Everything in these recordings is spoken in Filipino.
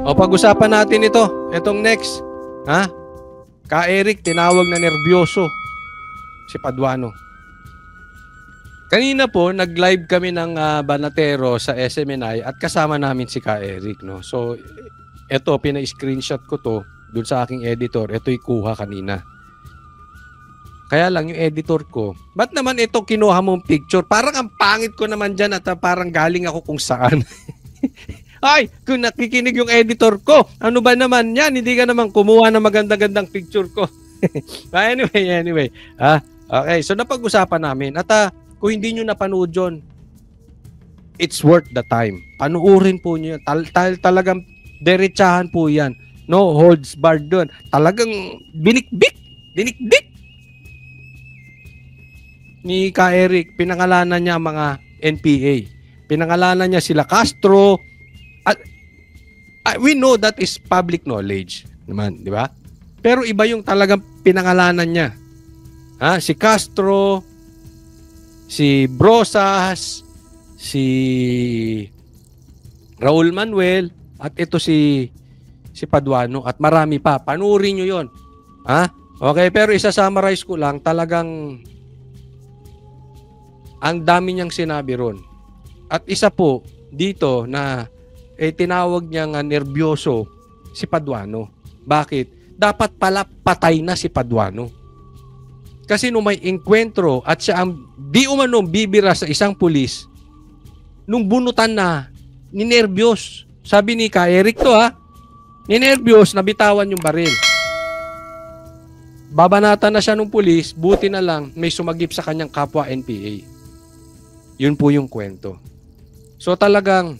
O pag-usapan natin ito. Itong next. Ha? Ka Eric, tinawag na nervyoso si Paduano. Kanina po, nag-live kami ng Banatero sa SMNI at kasama namin si Ka Eric. No? So, ito, pina-screenshot ko to dun sa aking editor. Ito'y kuha kanina. Kaya lang yung editor ko, ba't naman ito kinuha mong picture? Parang ang pangit ko naman dyan at parang galing ako kung saan. Ay, kung nakikinig yung editor ko, ano ba naman yan? Hindi ka naman kumuha ng maganda-gandang picture ko. Anyway. Okay, so napag-usapan namin. At kung hindi nyo napanood yun, it's worth the time. Panuorin po nyo yan. Talagang derechahan po yan. No holds barred doon. Talagang binikbik. Dinikdik. Ni Ka Eric, pinangalanan niya mga NPA. Pinangalanan niya sila Castro. At we know that is public knowledge naman, di ba? Pero iba yung talagang pinangalanan niya. Si Castro, si Brosas, si Raul Manuel, at ito si Paduano, at marami pa. Panurin nyo yun. Okay, pero isa-summarize ko lang, talagang ang dami niyang sinabi ron. At isa po dito na tinawag niya nga nervyoso si Paduano. Bakit? Dapat pala patay na si Paduano. Kasi nung may enkwentro at siya ang di umanong bibira sa isang pulis, nung bunutan na, ninervyos. Sabi ni Ka Eric to ninervyos, nabitawan yung baril. Babanatan na siya nung pulis, buti na lang may sumagip sa kanyang kapwa NPA. Yun po yung kwento. So talagang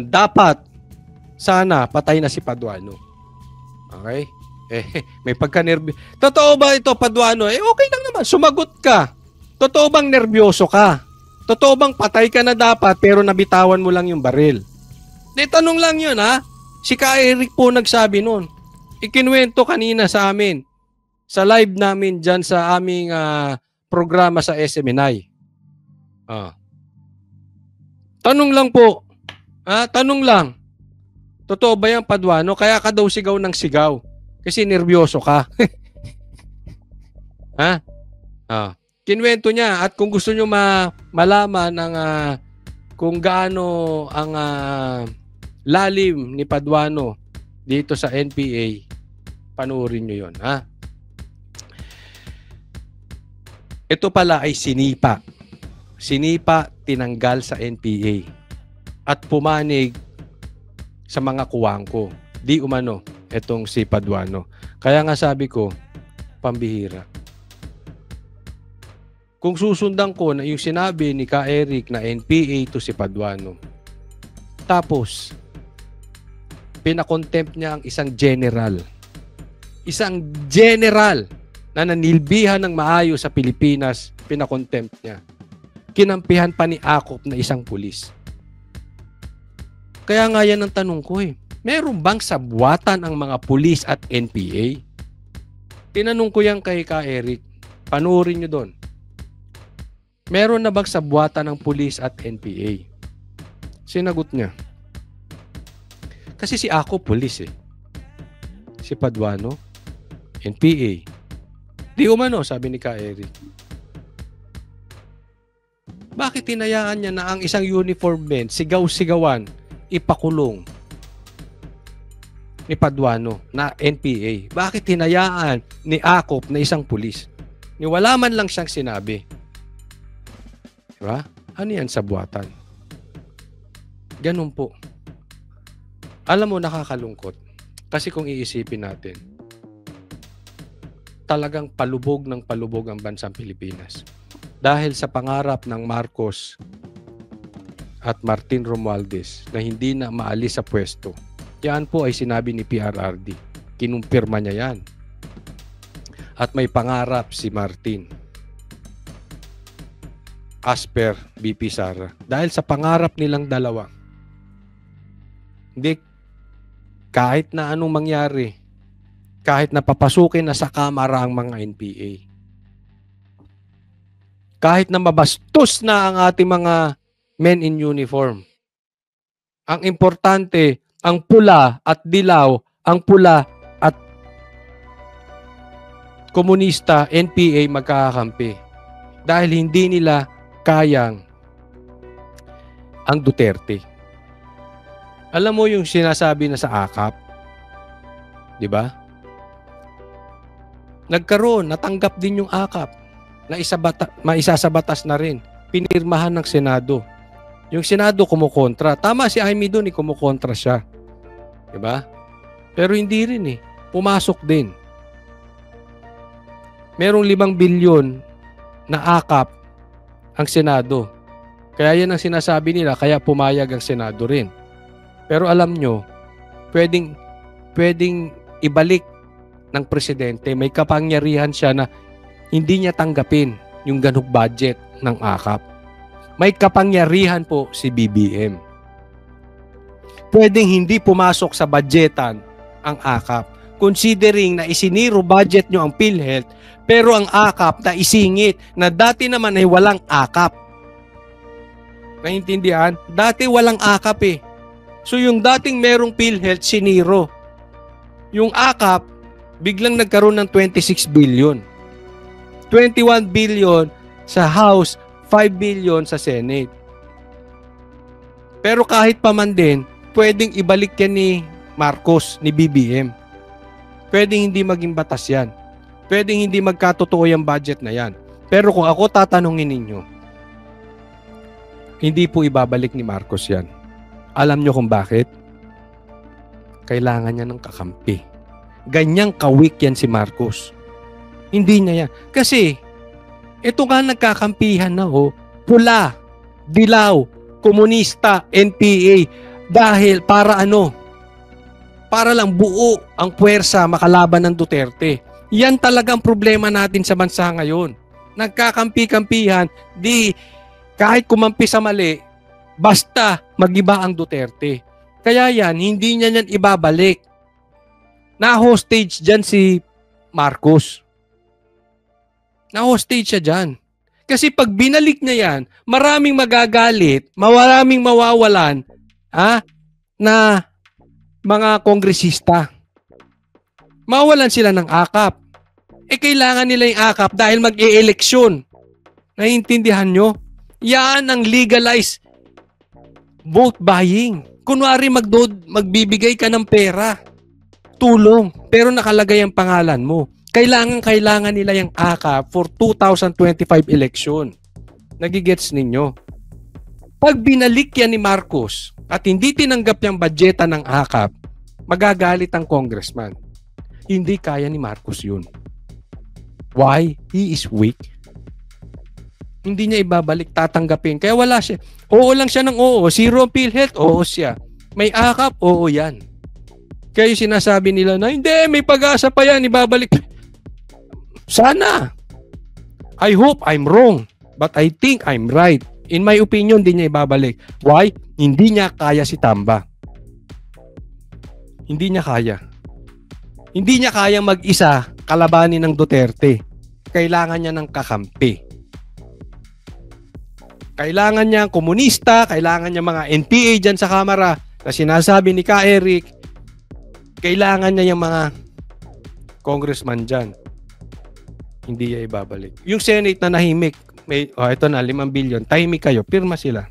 dapat sana patay na si Paduano. Okay? May pagka-nervyo. Totoo ba ito, Paduano? Okay lang naman. Sumagot ka. Totoo bang nervyoso ka? Totoo bang patay ka na dapat pero nabitawan mo lang yung baril? Tanong lang yun, Si Ka Eric po nagsabi nun. Ikinuwento kanina sa amin. Sa live namin dyan sa aming programa sa SMNI. Tanong lang po. Tanong lang. Totoo ba yan, Paduano? Kaya ka daw sigaw ng sigaw. Kasi nervyoso ka. Kinwento niya. At kung gusto nyo malaman ang, kung gaano ang lalim ni Paduano dito sa NPA, panoorin nyo yun. Ito pala ay sinipa. Sinipa, tinanggal sa NPA. At pumanig sa mga kuwangko. Di umano, itong si Paduano. Kaya nga sabi ko, pambihira. Kung susundan ko na yung sinabi ni Ka Eric na NPA to si Paduano, tapos, pinakontempt niya ang isang general. Isang general na nanilbihan ng maayos sa Pilipinas, pinakontempt niya. Kinampihan pa ni Akop na isang pulis. Kaya nga yan ang tanong ko Meron bang sabwatan ang mga pulis at NPA? Tinanong ko yan kay Ka Eric. Panoorin nyo doon. Meron na bang sabwatan ng pulis at NPA? Sinagot niya. Kasi si Akop pulis Si Paduano, NPA. Di umano, sabi ni Ka Eric. Bakit tinayaan niya na ang isang uniform men, sigaw-sigawan, ipakulong ni Paduano na NPA? Bakit tinayaan ni Akop na isang pulis? Wala man lang siyang sinabi. Diba? Ano yan sa buwatan? Ganun po. Alam mo, nakakalungkot. Kasi kung iisipin natin, talagang palubog ng palubog ang bansang Pilipinas. Dahil sa pangarap ng Marcos at Martin Romualdez na hindi na maalis sa pwesto. Yan po ay sinabi ni PRRD. Kinumpirma niya yan. At may pangarap si Martin as per BP Sara. Dahil sa pangarap nilang dalawa, hindi kahit na anong mangyari, kahit na papasukin na sa kamara ang mga NPA, kahit na mabastos na ang ating mga men in uniform, ang importante, ang pula at dilaw, ang pula at komunista, NPA magkakakampi. Dahil hindi nila kayang ang Duterte. Alam mo yung sinasabi na sa AKAP? Di ba? Nagkaroon, natanggap din yung AKAP na maisa sa batas na rin. Pinirmahan ng Senado. Yung Senado kumukontra. Tama si Amy doon, kumukontra siya. Di ba? Pero hindi rin pumasok din. Merong 5 bilyon na AKAP ang Senado. Kaya yan ang sinasabi nila, kaya pumayag ang Senado rin. Pero alam nyo, pwedeng ibalik ng presidente, may kapangyarihan siya na hindi niya tanggapin yung ganong budget ng AKAP. May kapangyarihan po si BBM. Pwedeng hindi pumasok sa budgetan ang AKAP. Considering na isiniro budget nyo ang PhilHealth, pero ang AKAP na isingit na dati naman ay walang AKAP. Naintindihan? Dati walang AKAP So yung dating merong PhilHealth, siniro. Yung AKAP, biglang nagkaroon ng 26 billion. 21 billion sa House, 5 billion sa Senate. Pero kahit pa man din, pwedeng ibalik yan ni Marcos, ni BBM. Pwedeng hindi maging batas yan. Pwedeng hindi magkatotoo yung budget na yan. Pero kung ako tatanungin ninyo, hindi po ibabalik ni Marcos yan. Alam nyo kung bakit? Kailangan niya ng kakampi. Ganyang kawik yan si Marcos. Hindi niya yan. Kasi, ito nga nagkakampihan na pula, dilaw, komunista, NPA. Dahil para ano? Para lang buo ang puwersa makalaban ng Duterte. Yan talagang problema natin sa bansa ngayon. Nagkakampi-kampihan, di kahit kumampi sa mali, basta magiba ang Duterte. Kaya yan, hindi niya yan ibabalik. Na-hostage dyan si Marcos. Na-hostage siya dyan. Kasi pag binalik niya yan, maraming magagalit, maraming mawawalan na mga kongresista. Mawalan sila ng AKAP. Kailangan nila yung AKAP dahil mag-e-eleksyon. Naiintindihan nyo? Yan ang legalized vote buying. Kunwari magbibigay ka ng pera, tulong, pero nakalagay ang pangalan mo. Kailangan nila yung AKAP for 2025 election. Nagigets ninyo? Pag binalik yan ni Marcos at hindi tinanggap yung budgeta ng AKAP, magagalit ang congressman. Hindi kaya ni Marcos yun. Why? He is weak. Hindi niya ibabalik, tatanggapin. Kaya wala siya. Oo lang siya ng oo. Zero PhilHealth, oo siya. May AKAP, oo yan. Kaya yung sinasabi nila na, hindi, may pag-asa pa yan, ibabalik. Sana. I hope I'm wrong. But I think I'm right. In my opinion, hindi niya ibabalik. Why? Hindi niya kaya si Tamba. Hindi niya kaya. Hindi niya kayang mag-isa kalabanin ng Duterte. Kailangan niya ng kakampi. Kailangan niya komunista, kailangan niya mga NPA dyan sa Kamara na sinasabi ni Ka Eric. Kailangan niya yung mga congressman dyan. Hindi niya ibabalik. Yung Senate na nahimik, ito na, 5 billion, tahimik kayo, pirma sila.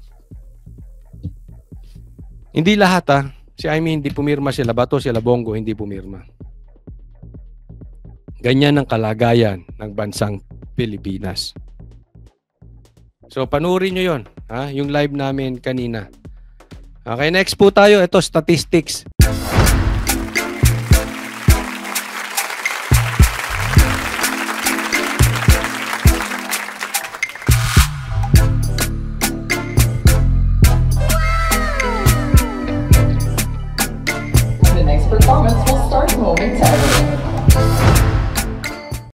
Hindi lahat Si Amy hindi pumirma, sila Bato, sila Bongo hindi pumirma. Ganyan ang kalagayan ng bansang Pilipinas. So, panurin nyo yun. Yung live namin kanina. Okay, next po tayo. Ito, statistics.